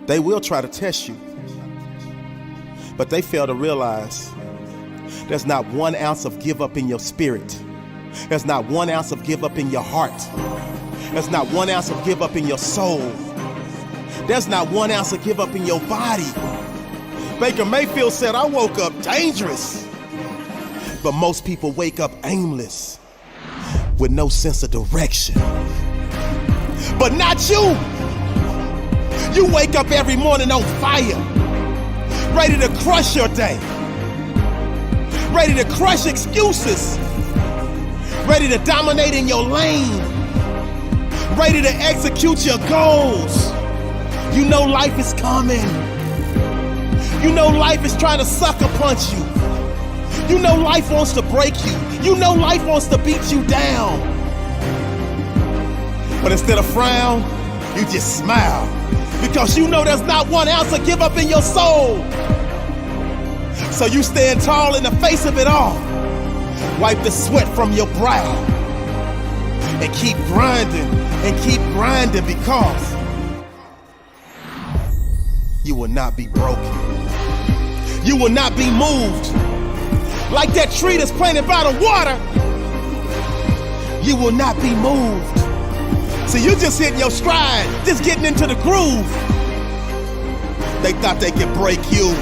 They will try to test you, but they fail to realize there's not 1 ounce of give up in your spirit. There's not 1 ounce of give up in your heart. There's not 1 ounce of give up in your soul. There's not 1 ounce of give up in your body. Baker Mayfield said, I woke up dangerous. But most people wake up aimless, with no sense of direction. But not you. You wake up every morning on fire, ready to crush your day, ready to crush excuses, ready to dominate in your lane, ready to execute your goals. You know life is coming. You know life is trying to sucker punch you. You know life wants to break you. You know life wants to beat you down. But instead of frown, you just smile, because you know there's not 1 ounce of give up in your soul. So you stand tall in the face of it all. Wipe the sweat from your brow and keep grinding because you will not be broken. You will not be moved. Like that tree that's planted by the water, you will not be moved. So you just hitting your stride, just getting into the groove. They thought they could break you,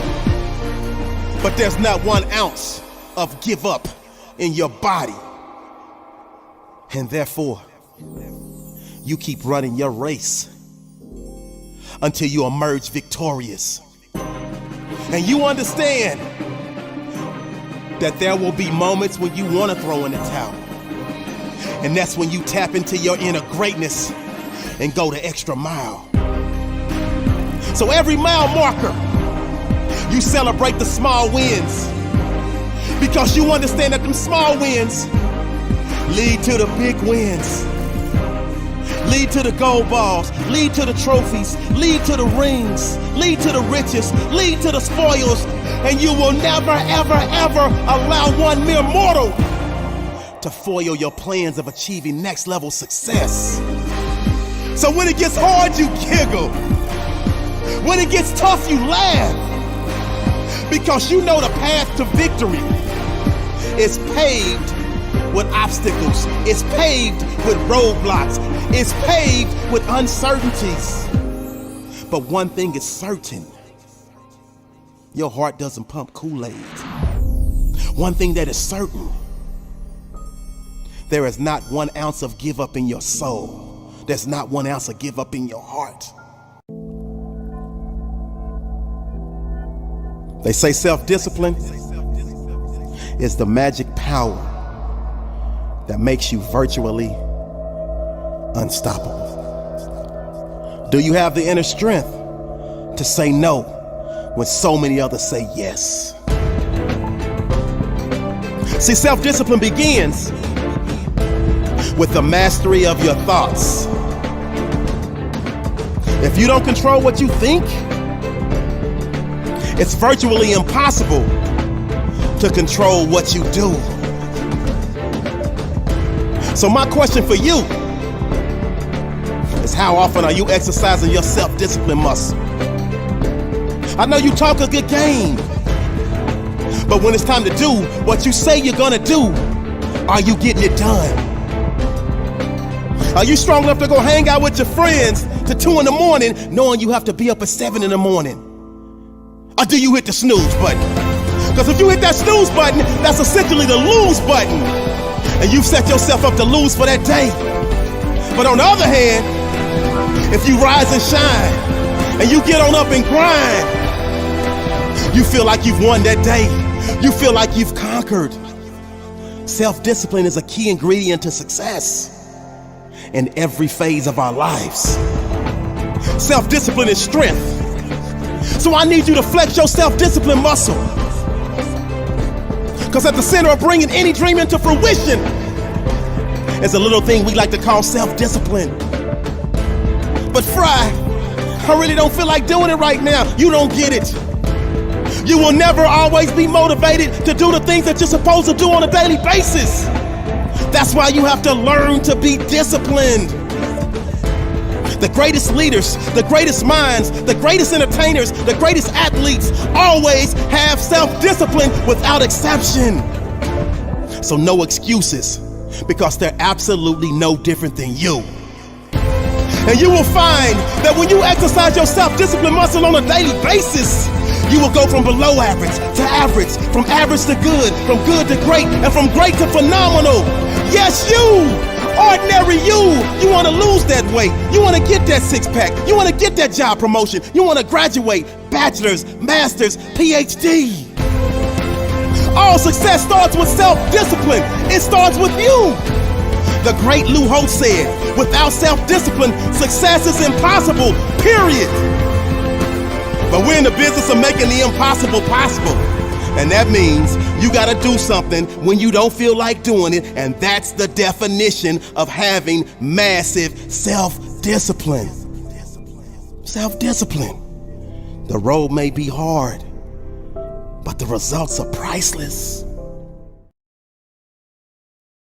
but there's not 1 ounce of give up in your body. And therefore, you keep running your race until you emerge victorious. And you understand that there will be moments when you want to throw in the towel. And that's when you tap into your inner greatness and go the extra mile. So every mile marker, you celebrate the small wins, because you understand that them small wins lead to the big wins, lead to the gold balls, lead to the trophies, lead to the rings, lead to the riches, lead to the spoils. And you will never, ever, ever allow one mere mortal to foil your plans of achieving next level success. So when it gets hard, you giggle. When it gets tough, you laugh, because you know the path to victory is paved with obstacles. It's paved with roadblocks. It's paved with uncertainties. But one thing is certain: your heart doesn't pump Kool-Aid. One thing that is certain: there is not 1 ounce of give up in your soul. There's not 1 ounce of give up in your heart. They say self-discipline is the magic power that makes you virtually unstoppable. Do you have the inner strength to say no when so many others say yes? See, self-discipline begins with the mastery of your thoughts. If you don't control what you think, it's virtually impossible to control what you do. So my question for you is, how often are you exercising your self-discipline muscle? I know you talk a good game, but when it's time to do what you say you're gonna do, are you getting it done? Are you strong enough to go hang out with your friends to 2 in the morning, knowing you have to be up at 7 in the morning? Or do you hit the snooze button? Because if you hit that snooze button, that's essentially the lose button, and you've set yourself up to lose for that day. But on the other hand, if you rise and shine and you get on up and grind, you feel like you've won that day. You feel like you've conquered. Self-discipline is a key ingredient to success in every phase of our lives. Self-discipline is strength. So I need you to flex your self-discipline muscle. Because at the center of bringing any dream into fruition is a little thing we like to call self-discipline. But Fry, I really don't feel like doing it right now. You don't get it. You will never always be motivated to do the things that you're supposed to do on a daily basis. That's why you have to learn to be disciplined. The greatest leaders, the greatest minds, the greatest entertainers, the greatest athletes always have self-discipline without exception. So no excuses, because they're absolutely no different than you. And you will find that when you exercise your self-discipline muscle on a daily basis, you will go from below average to average, from average to good, from good to great, and from great to phenomenal. Yes, you, ordinary you want to lose that weight. You want to get that six-pack. You want to get that job promotion. You want to graduate, bachelor's, master's, PhD. All success starts with self-discipline. It starts with you. The great Lou Holtz said, without self-discipline, success is impossible, period. But we're in the business of making the impossible possible. And that means you gotta do something when you don't feel like doing it, and that's the definition of having massive self-discipline. Self-discipline. The road may be hard, but the results are priceless.